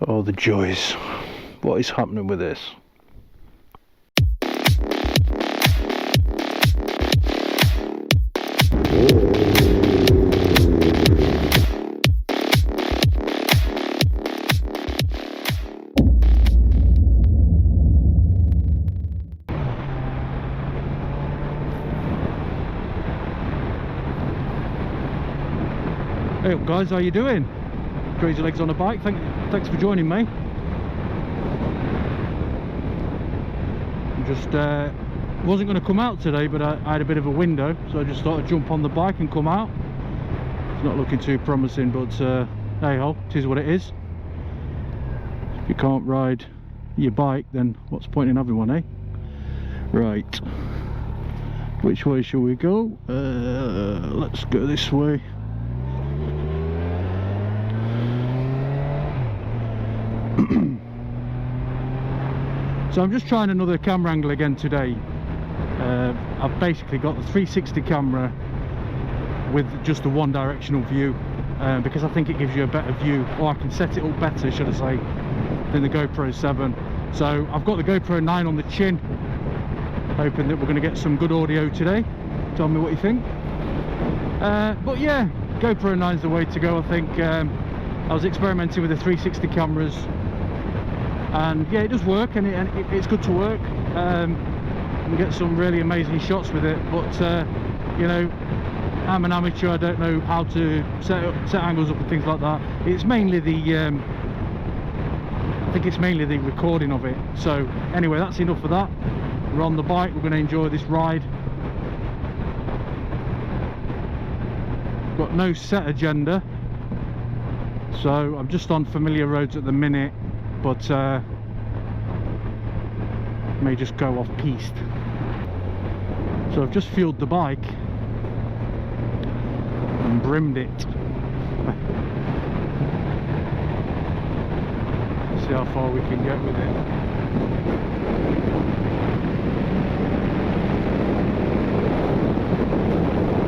Oh, the joys. What is happening with this? Hey guys, how you doing? Crazy Legs on a Bike. Thanks for joining me. Just wasn't going to come out today, but I had a bit of a window, so I just thought I'd jump on the bike and come out. It's not looking too promising, but hey ho, it is what it is. If you can't ride your bike, then what's the point in having one, eh? Right, which way shall we go? Let's go this way. So I'm just trying another camera angle again today. I've basically got the 360 camera with just a one directional view, because I think it gives you a better view, or I can set it up better, should I say, than the GoPro 7. So I've got the GoPro 9 on the chin, hoping that we're going to get some good audio today. Tell me what you think. But yeah, GoPro 9's the way to go, I think. I was experimenting with the 360 cameras, and yeah, it does work, and it's good to work. You can get some really amazing shots with it, but you know, I'm an amateur. I don't know how to set angles up and things like that. It's mainly the I think it's mainly the recording of it. So anyway, that's enough of that. We're on the bike, we're going to enjoy this ride. Got no set agenda, so I'm just on familiar roads at the minute, but may just go off piste. So I've just fueled the bike and brimmed it. See how far we can get with it.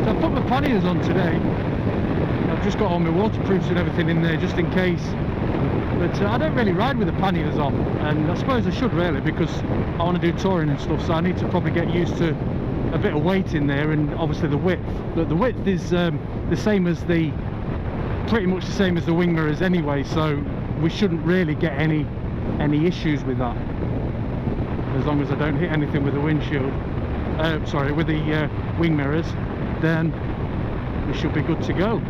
So I put my panniers on today. I've just got all my waterproofs and everything in there just in case. But I don't really ride with the panniers on, and I suppose I should really, because I want to do touring and stuff, so I need to probably get used to a bit of weight in there, and obviously the width. But the width is the same as pretty much the same as the wing mirrors anyway, so we shouldn't really get any issues with that, as long as I don't hit anything with the windshield. Sorry, with the wing mirrors, then we should be good to go.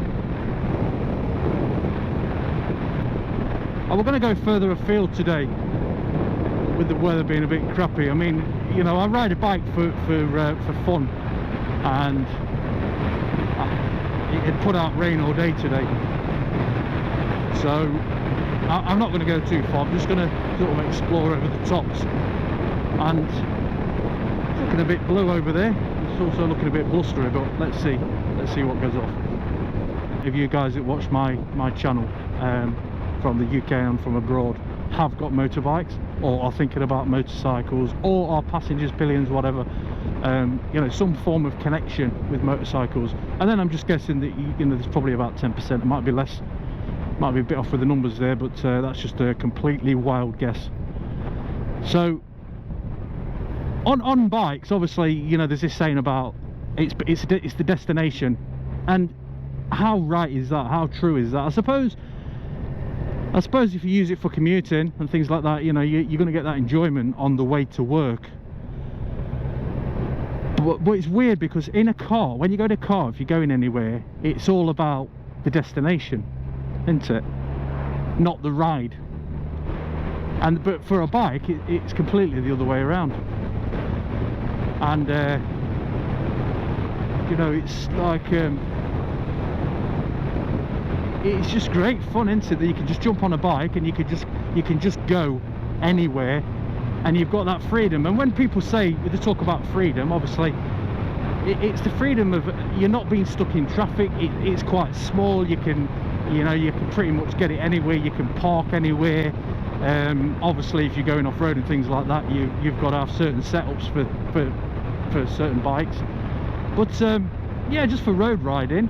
We're going to go further afield today, with the weather being a bit crappy. I mean, you know, I ride a bike for fun, and it had put out rain all day today, so I'm not going to go too far. I'm just going to sort of explore over the tops, and it's looking a bit blue over there. It's also looking a bit blustery, but let's see what goes off. If you guys that watch my channel from the UK and from abroad have got motorbikes, or are thinking about motorcycles, or are passengers, pillions, whatever, you know, some form of connection with motorcycles. And then I'm just guessing that you know, there's probably about 10%. It might be less, might be a bit off with the numbers there, but that's just a completely wild guess. So on bikes, obviously, you know, there's this saying about it's the destination, and how right is that? How true is that? I suppose if you use it for commuting and things like that, you know, you're going to get that enjoyment on the way to work. But it's weird, because in a car, when you go to a car, if you're going anywhere, it's all about the destination, isn't it? Not the ride. But for a bike, it's completely the other way around. And you know, it's like it's just great fun, isn't it, that you can just jump on a bike and you can just go anywhere, and you've got that freedom. And when people say, they talk about freedom, obviously it's the freedom of, you're not being stuck in traffic. It's quite small. You can, you know, you can pretty much get it anywhere. You can park anywhere. Obviously if you're going off-road and things like that, you've got to have certain setups for certain bikes. But yeah, just for road riding,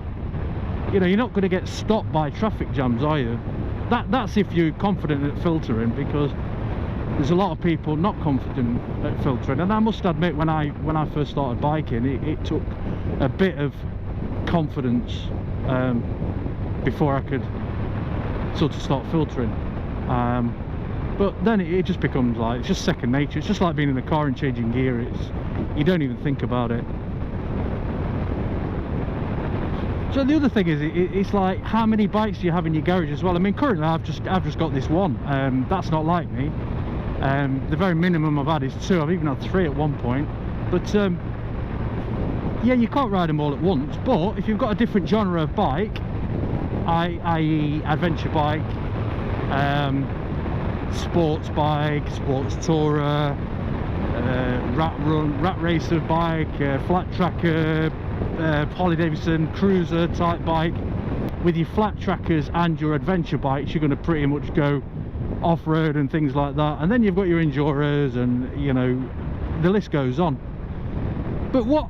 you know, you're not going to get stopped by traffic jams, are you? that's if you're confident at filtering, because there's a lot of people not confident at filtering. And I must admit, when I first started biking, it took a bit of confidence before I could sort of start filtering. But then it just becomes like, it's just second nature. It's just like being in a car and changing gear. You don't even think about it. So the other thing is, it's like, how many bikes do you have in your garage as well? I mean, currently I've just got this one. That's not like me. The very minimum I've had is 2. I've even had 3 at one point. But yeah, you can't ride them all at once. But if you've got a different genre of bike, i.e. adventure bike, sports bike, sports tourer, rat racer bike, flat tracker, Harley Davidson cruiser type bike, with your flat trackers and your adventure bikes, you're going to pretty much go off-road and things like that. And then you've got your endurers, and you know, the list goes on. But what,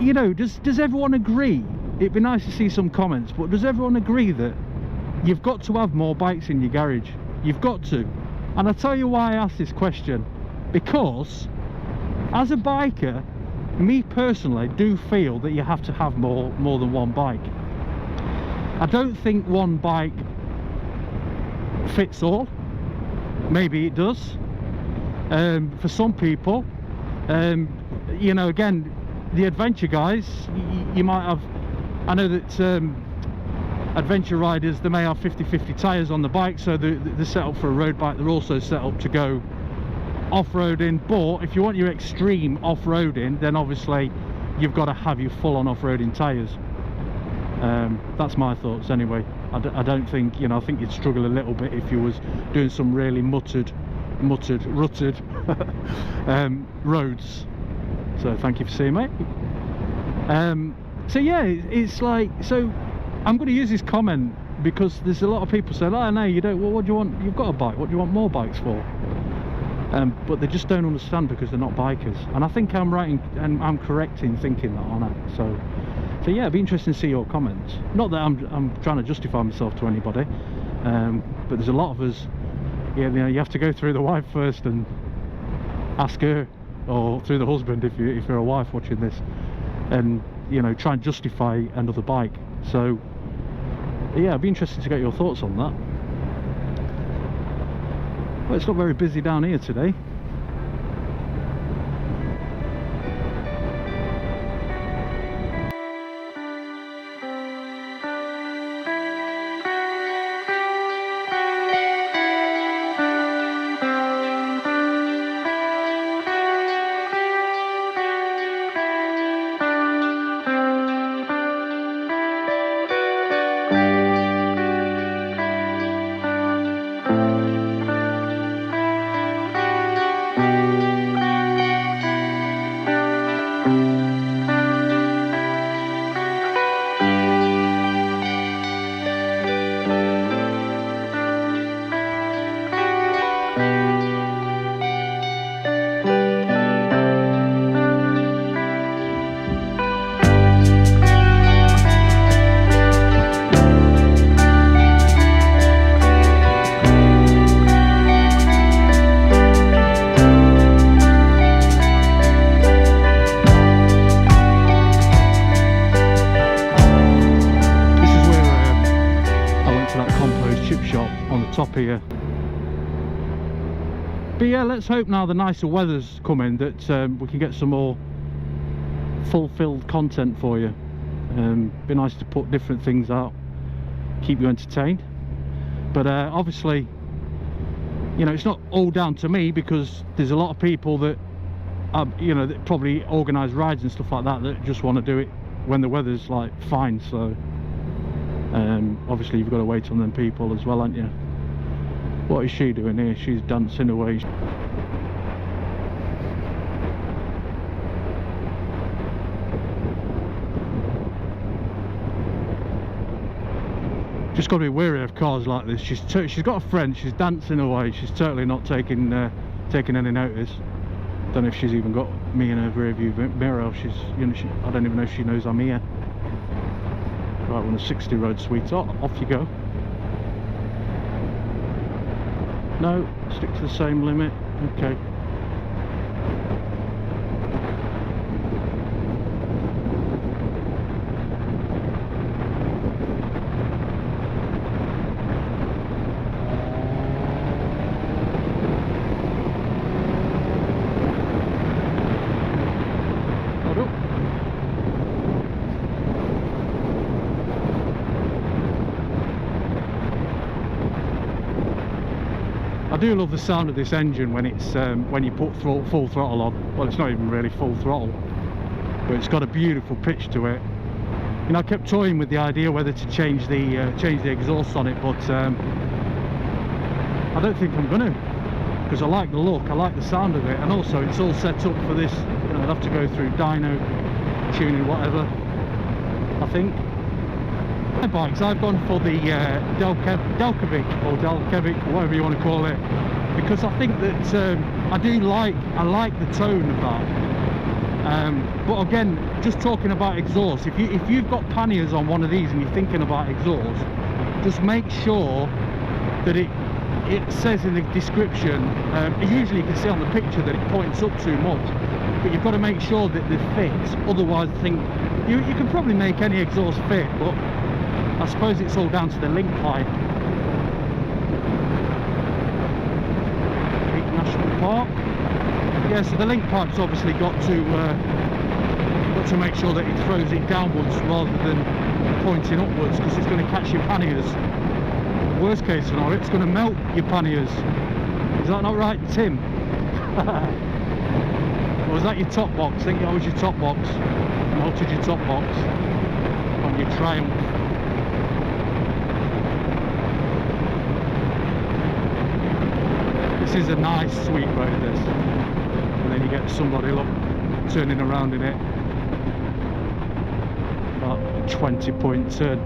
you know, does everyone agree? It'd be nice to see some comments, but does everyone agree that you've got to have more bikes in your garage? You've got to. And I'll tell you why I asked this question. Because as a biker, me personally do feel that you have to have more than one bike. I don't think one bike fits all. Maybe it does. For some people, you know, again, the adventure guys, you might have, I know that adventure riders, they may have 50-50 tyres on the bike, so they're set up for a road bike. They're also set up to go off-roading. But if you want your extreme off-roading, then obviously you've got to have your full-on off-roading tyres. That's my thoughts anyway. I don't think, you know, I think you'd struggle a little bit if you was doing some really rutted roads. So thank you for seeing me. So yeah, it's like, so I'm going to use this comment because there's a lot of people saying, oh no, you don't, well, what do you want, you've got a bike, what do you want more bikes for? But they just don't understand because they're not bikers. And I think I'm right and I'm correct in thinking that, aren't I? So yeah, it'd be interesting to see your comments. Not that I'm trying to justify myself to anybody, but there's a lot of us, yeah, you know, you have to go through the wife first and ask her, or through the husband if you're a wife watching this, and you know, try and justify another bike. So yeah, it'd be interesting to get your thoughts on that. Well, it's not very busy down here today. Top here. But yeah, let's hope now the nicer weather's coming that we can get some more fulfilled content for you. Be nice to put different things out, keep you entertained. But obviously, you know, it's not all down to me, because there's a lot of people that you know, that probably organise rides and stuff like that, that just want to do it when the weather's like fine. So obviously you've got to wait on them people as well, haven't you? What is she doing here? She's dancing away. Just got to be wary of cars like this. She's got a friend. She's dancing away. She's totally not taking any notice. Don't know if she's even got me in her rear view mirror. Or she's, you know, I don't even know if she knows I'm here. Right, we're on a 60 road, sweetheart. Off you go. No, stick to the same limit. Okay. I do love the sound of this engine when it's when you put full throttle on. Well, it's not even really full throttle, but it's got a beautiful pitch to it. You know, I kept toying with the idea whether to change the exhaust on it, but I don't think I'm gonna, because I like the look, I like the sound of it, and also it's all set up for this. You know, I'd have to go through dyno tuning, whatever. I think. My bikes, I've gone for the Delkovic or Delkovic, whatever you want to call it, because I think that I like the tone of that. But again, just talking about exhaust, if you've got panniers on one of these and you're thinking about exhaust, just make sure that it says in the description. Usually you can see on the picture that it points up too much, but you've got to make sure that they fit. Otherwise, I think you can probably make any exhaust fit, but I suppose it's all down to the link pipe. Peak National Park. Yeah, so the link pipe's obviously got to make sure that it throws it downwards rather than pointing upwards, because it's going to catch your panniers. Worst case scenario, it's going to melt your panniers. Is that not right, Tim? Or was that your top box? I think that was your top box. Melted your top box on your Triumph. This is a nice sweep road, this, and then you get somebody look turning around in it, about a 20-point turn.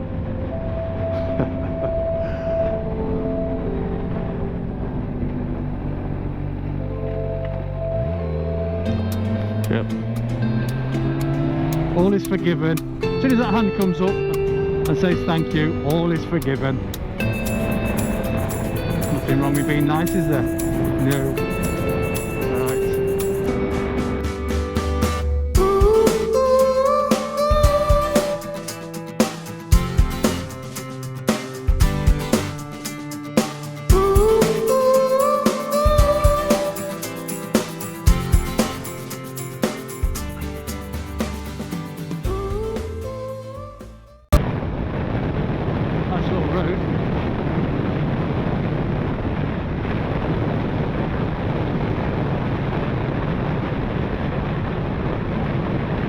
Yep. All is forgiven. As soon as that hand comes up and says thank you, all is forgiven. Nothing wrong with being nice, is there? No. Nice little road.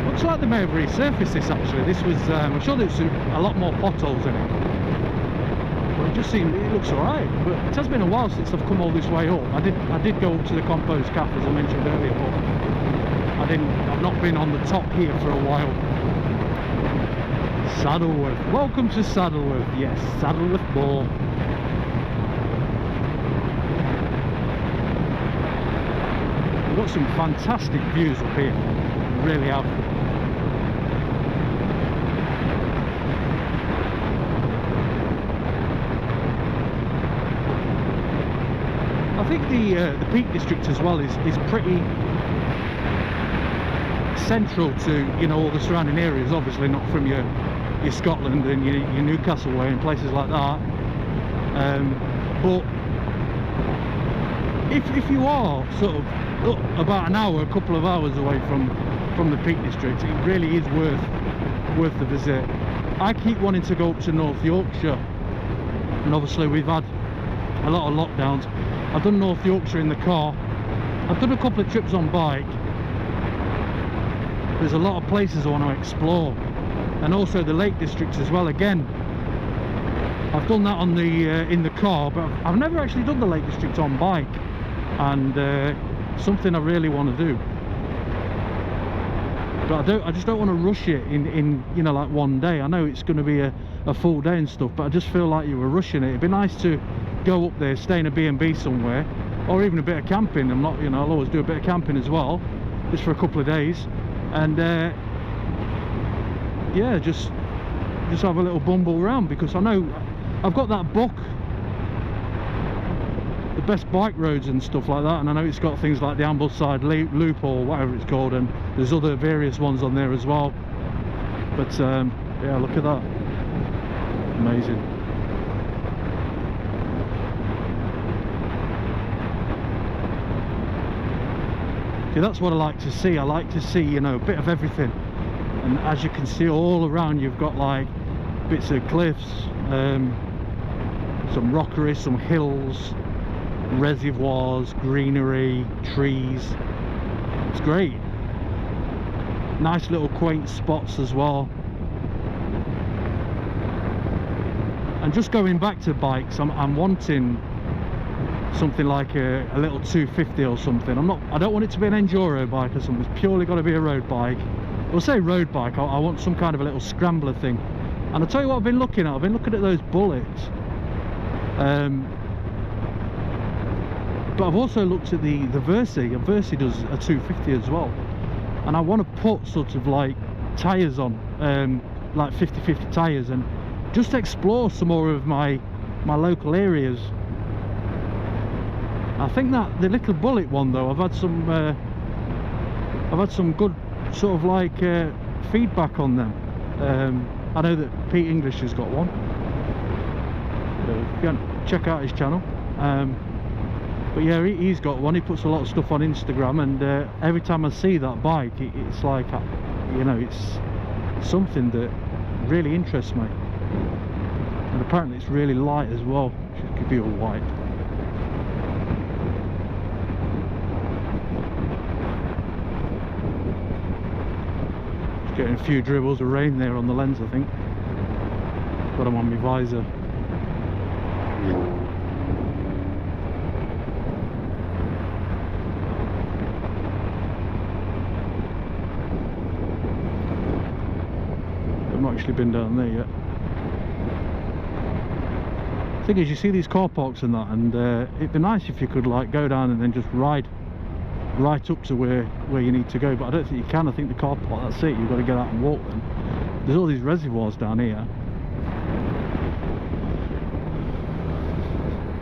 Looks like they may have resurfaced this actually. This was, I'm sure there's a lot more potholes in it. But it just seemed, it looks alright. But it has been a while since I've come all this way up. I did go up to the compost calf as I mentioned earlier, but I've not been on the top here for a while. Saddleworth. Welcome to Saddleworth. Yes, Saddleworth Moor. We've got some fantastic views up here. We really have. I think the Peak District as well is pretty central to, you know, all the surrounding areas. Obviously not from your Scotland and your Newcastle way and places like that. But if you are sort of about an hour, a couple of hours away from the Peak District, it really is worth the visit. I keep wanting to go up to North Yorkshire, and obviously we've had a lot of lockdowns. I've done North Yorkshire in the car. I've done a couple of trips on bike. There's a lot of places I want to explore, and also the Lake District as well. Again, I've done that on the in the car, but I've never actually done the Lake District on bike, and something I really want to do. But I just don't want to rush it in you know, like one day. I know it's going to be a full day and stuff, but I just feel like you were rushing it. It'd be nice to go up there, stay in a B&B somewhere, or even a bit of camping. I'm not, you know, I'll always do a bit of camping as well, just for a couple of days, and yeah, just have a little bumble round, because I know I've got that book the best bike roads and stuff like that, and I know it's got things like the Ambleside Loop or whatever it's called, and there's other various ones on there as well. But yeah, look at that, amazing. See, that's what I like to see. I like to see, you know, a bit of everything. And as you can see, all around you've got like bits of cliffs, some rockery, some hills, reservoirs, greenery, trees. It's great. Nice little quaint spots as well. And just going back to bikes, I'm wanting something like a little 250 or something. I don't want it to be an enduro bike or something. It's purely got to be a road bike. We'll say road bike. I want some kind of a little scrambler thing. And I'll tell you what I've been looking at. I've been looking at those bullets. But I've also looked at the Versi. And Versi does a 250 as well. And I want to put sort of like tyres on, like 50-50 tyres, and just explore some more of my local areas. I think that the little bullet one though, I've had some good sort of like feedback on them. I know that Pete English has got one. You can check out his channel. But yeah, he's got one. He puts a lot of stuff on Instagram, and every time I see that bike, it's like, you know, it's something that really interests me. And apparently it's really light as well. It could be all white. Getting a few dribbles of rain there on the lens, I think. Got them on my visor. I've not actually been down there yet. The thing is, you see these car parks and that, and it'd be nice if you could like go down and then just ride right up to where you need to go, but I don't think you can. I think the car park, that's it, you've got to get out and walk then. There's all these reservoirs down here.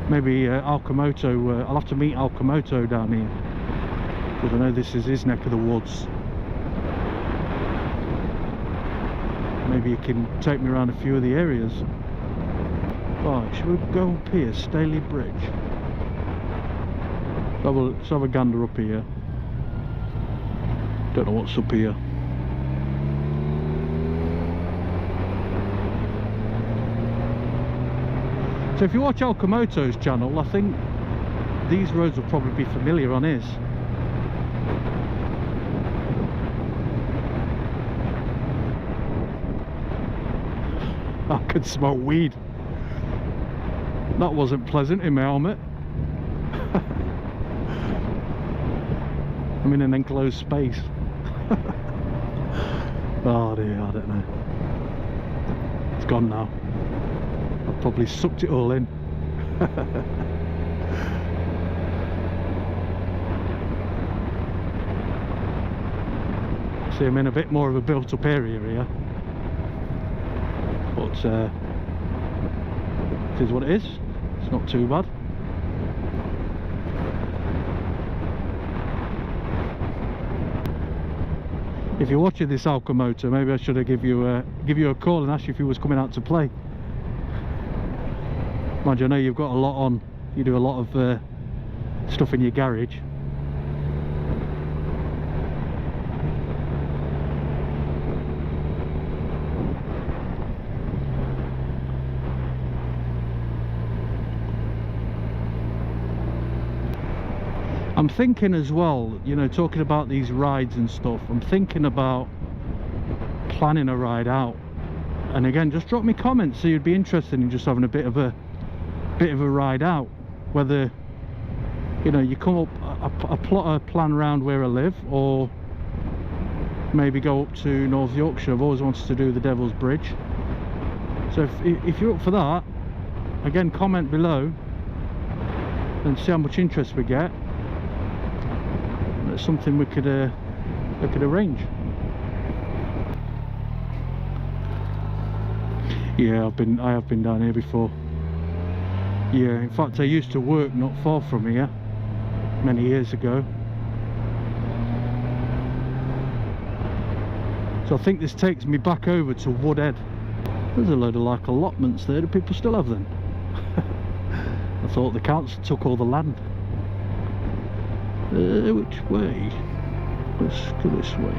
Maybe Alcomoto, I'll have to meet Alcomoto down here, because I know this is his neck of the woods. Maybe you can take me around a few of the areas. Right, should we go up here, Staley Bridge? Let's have a gander up here. Don't know what's up here. So if you watch Alcomoto's channel, I think these roads will probably be familiar on his. I could smell weed. That wasn't pleasant in my helmet. I'm in an enclosed space. Oh dear, I don't know. It's gone now. I've probably sucked it all in. See, I'm in a bit more of a built-up area here. But it is what it is. It's not too bad. If you're watching this Alcomoto, maybe I should have give you a call and ask you if you was coming out to play. Mind you, I know you've got a lot on. You do a lot of stuff in your garage. I'm thinking as well, you know, talking about these rides and stuff, I'm thinking about planning a ride out. And again, just drop me comments so you'd be interested in just having a bit of a ride out. Whether, you know, you come up a plan around where I live, or maybe go up to North Yorkshire. I've always wanted to do the Devil's Bridge. So if you're up for that, again, comment below and see how much interest we get. That's something we could arrange. Yeah, I have been down here before. Yeah, in fact I used to work not far from here many years ago. So I think this takes me back over to Woodhead. There's a load of like allotments there. Do people still have them? I thought the council took all the land. Which way? Let's go this way.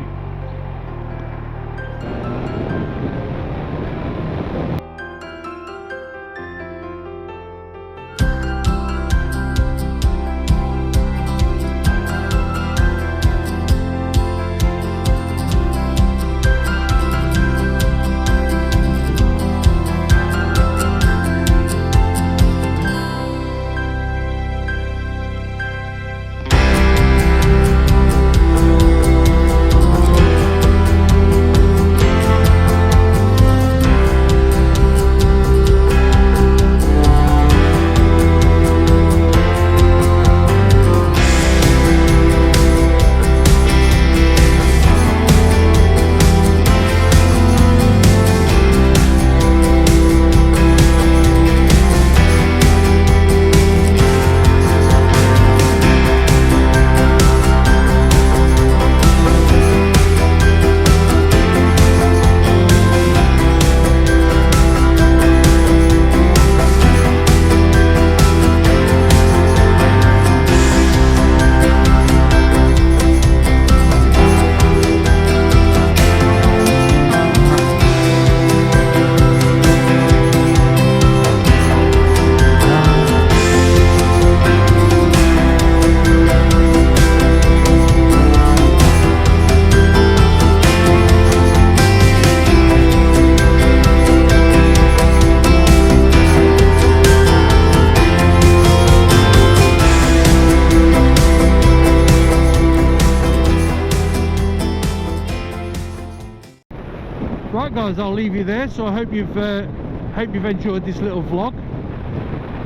Right guys, I'll leave you there. So I hope you've enjoyed this little vlog,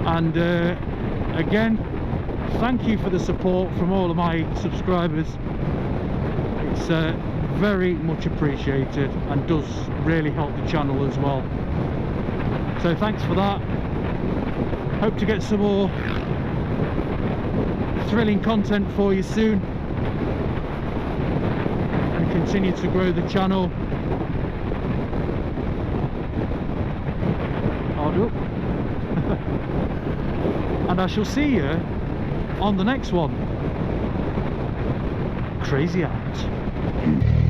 and again, thank you for the support from all of my subscribers. It's very much appreciated and does really help the channel as well. So thanks for that. Hope to get some more thrilling content for you soon and continue to grow the channel. And I shall see you on the next one. Crazy out.